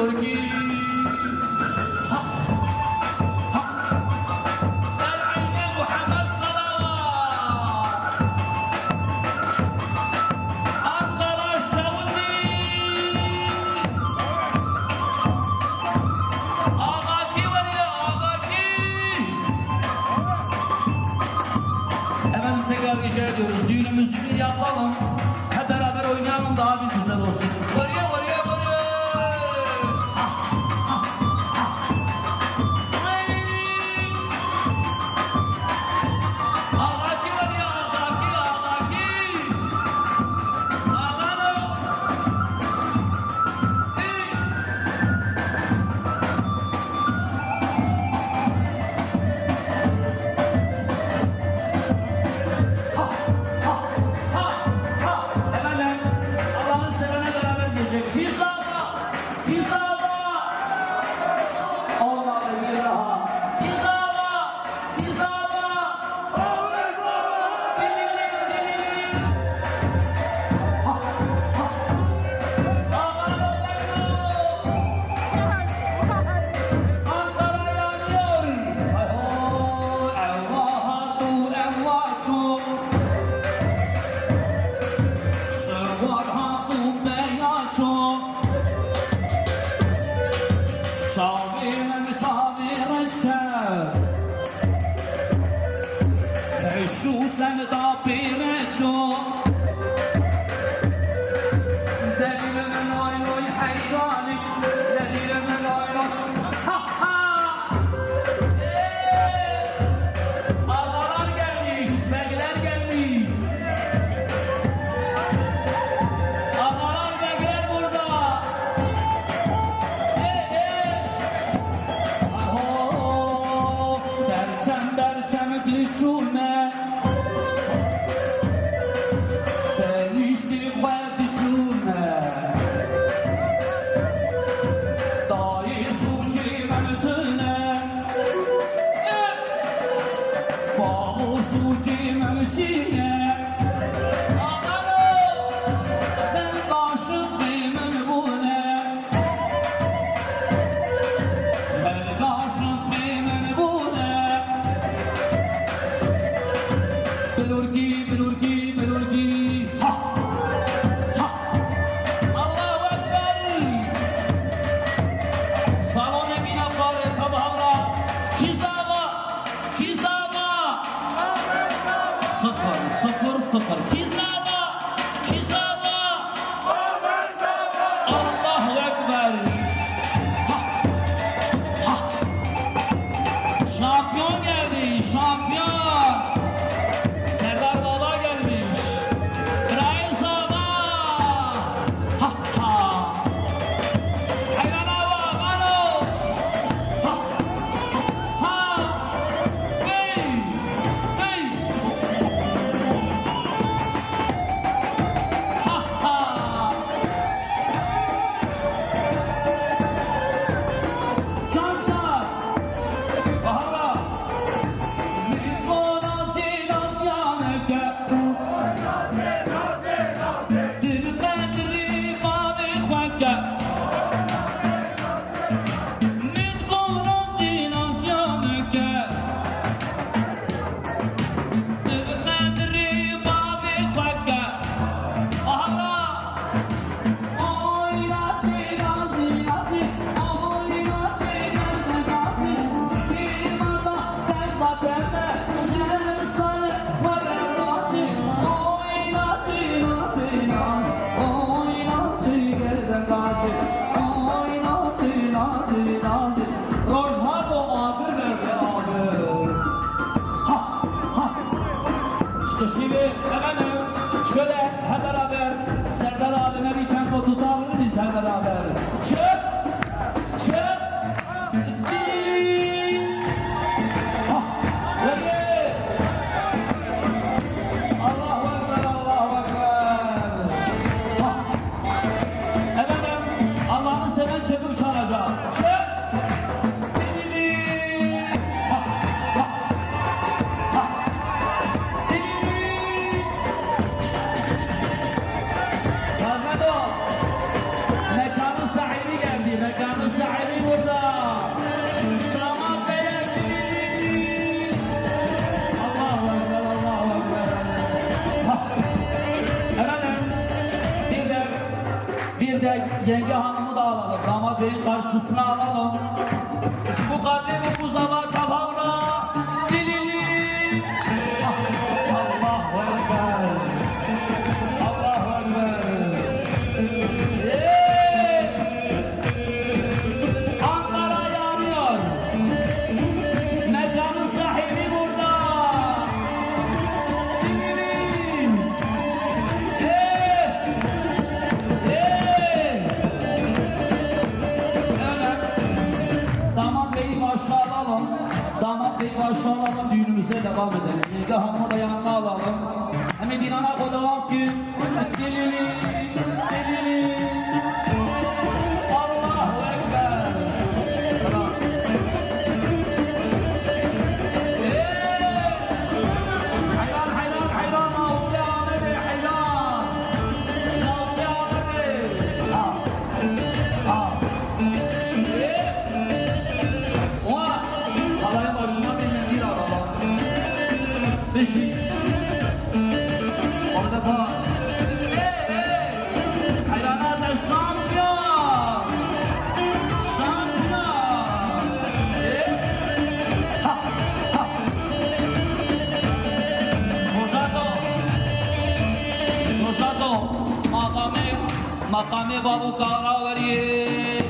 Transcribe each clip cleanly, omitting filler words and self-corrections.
بلوركي tekrar rica ediyoruz. Düğünümüzü bir yapalım. Hep beraber oynayalım, daha bir güzel olsun. Varıyor, varıyor, varıyor. Ağaki varıyor, ağaki, ağaki. Ağano. شو سندا بيرشو دليل من عينه حيراني دليل من عينه ها ها Ağalar gelmiş, bekler gelmiş. Ağalar bekler burada. Aho, derçem düşüme. Sıfır. Kizada. Allahu Ekber. Şampiyon geldi, şampiyon. Serdar Baba gelmiş. İbrahim Saba. Hayvan hava, mano. Hey. Şimdi efendim şöyle hep beraber Serdar abime bir tempo tutabilir miyiz hep beraber? Çık! Allahu Ekber, Allahu Ekber. Efendim Allah'ını seven çabuk çalacak. Çık! Mekanın sahibi geldi. geldi. Mekanın sahibi burada. Damat beyler geldi. Allahu Ekber, Allahu Ekber. Efendim, bir de yenge hanımı da alalım. Damat beyin karşısına alalım. Bu kadri ve bu zaman tabağına dilili. Allahu Ekber. Allahu Ekber. Ankara yanıyor. Mekanın sahibi burada. Dilili. Damat beyi başa alalım. Damat beyi başa alalım. Düğünümüze devam edelim. Yenge hanımı da yanına alalım. Hem dinana kodavam ki. Delili. Delili. Allahu Ekber. Hayran hayran hayran. Avli Ahmet'e hayran. Avli Ahmet'e. Ha. Ha. Halayın başına bir bir alalım. Beşik. Orada bak. Hayrana da şampiyon. Şampiyon. Ha. Ha. Mojato. Mojato. Makame babu kara veriye.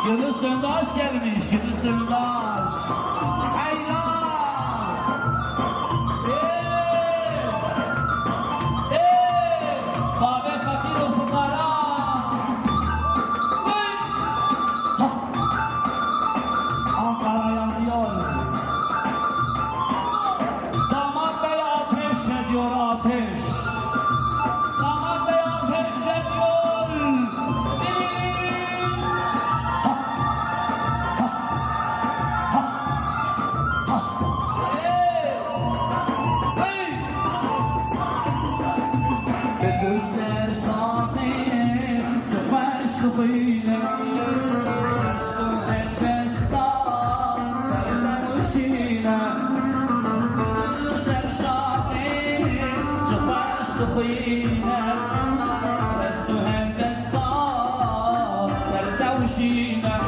Yunus Söndaş gelmiş, Yunus Söndaş. Hayran. Babe fakir o fukara. Ankara yanıyor. Damat Bey ateş ediyor, ateş. Damat Bey ateş ediyor. Ha. دخيلة عشقو هالبسطة سردة وشيلة سر شعبي زفاش دخيلة عشقو هالبسطة سردة وشيلة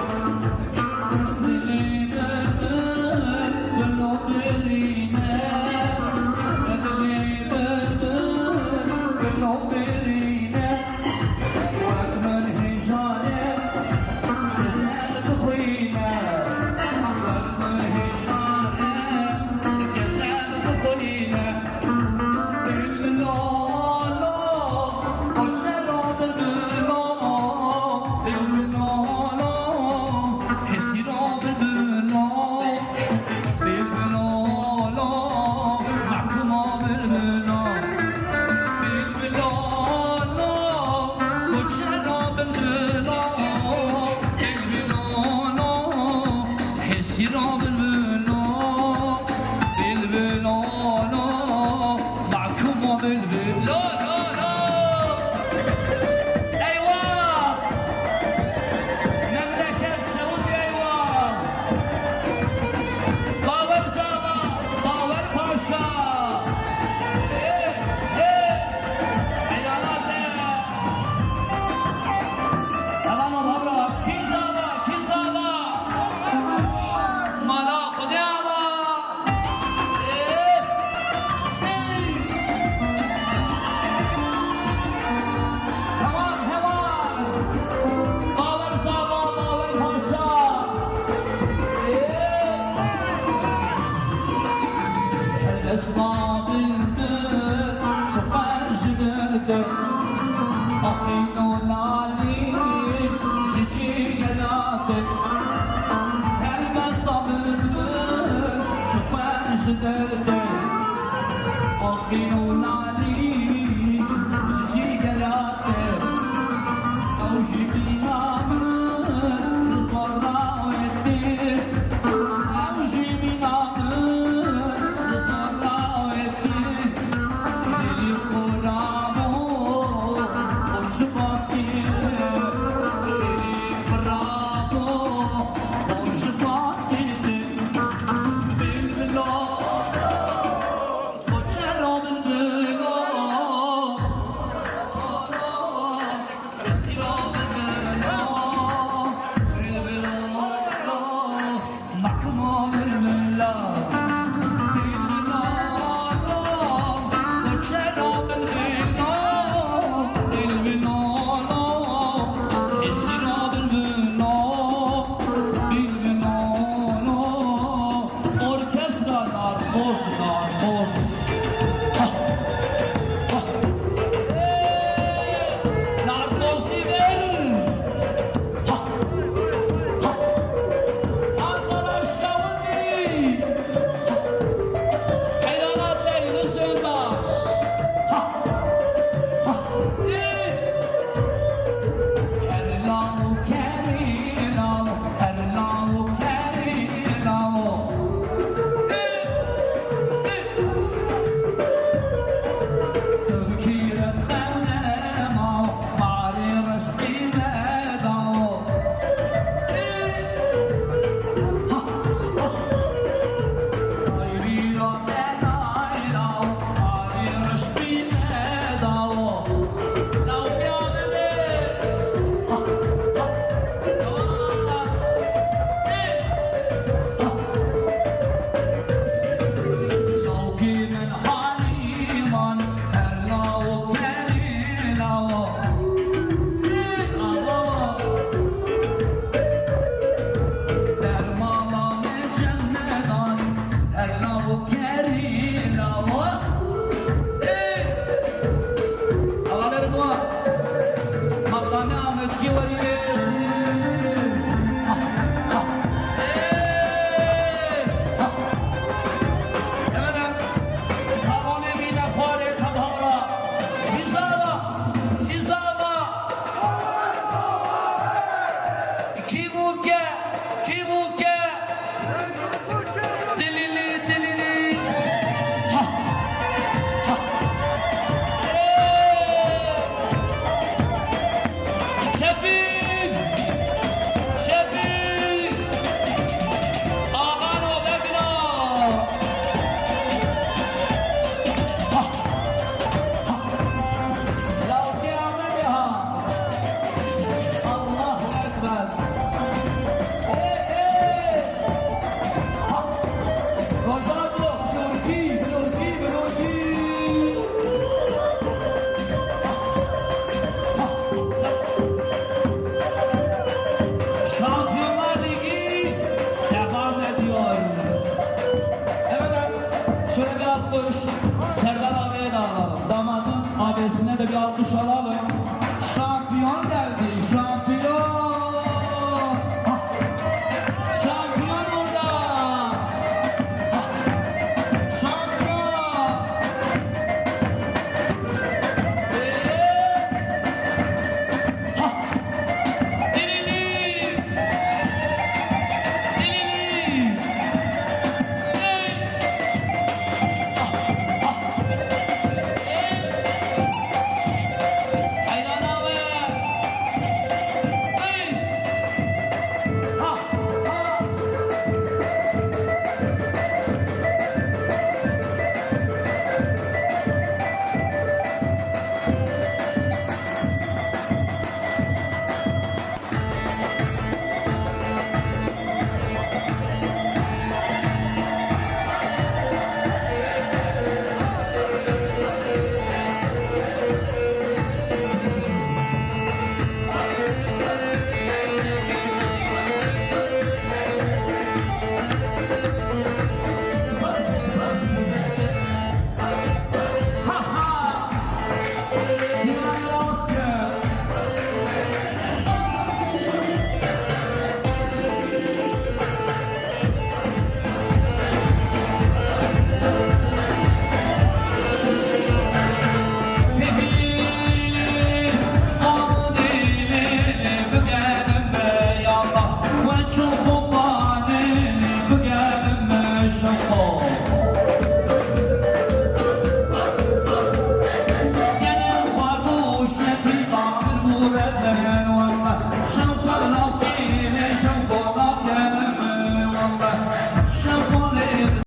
أصحاب البيت شقان جدلتك أخينون عليك جيجي قلاتك أصحاب البيت شقان جدلتك أخينون عليك جيجي قلاتك أو جيبي نامن لصورة ويديك أو جيبي نامن alkış. Serdar abiye de alalım. Damadın abisine de bir alkış alalım.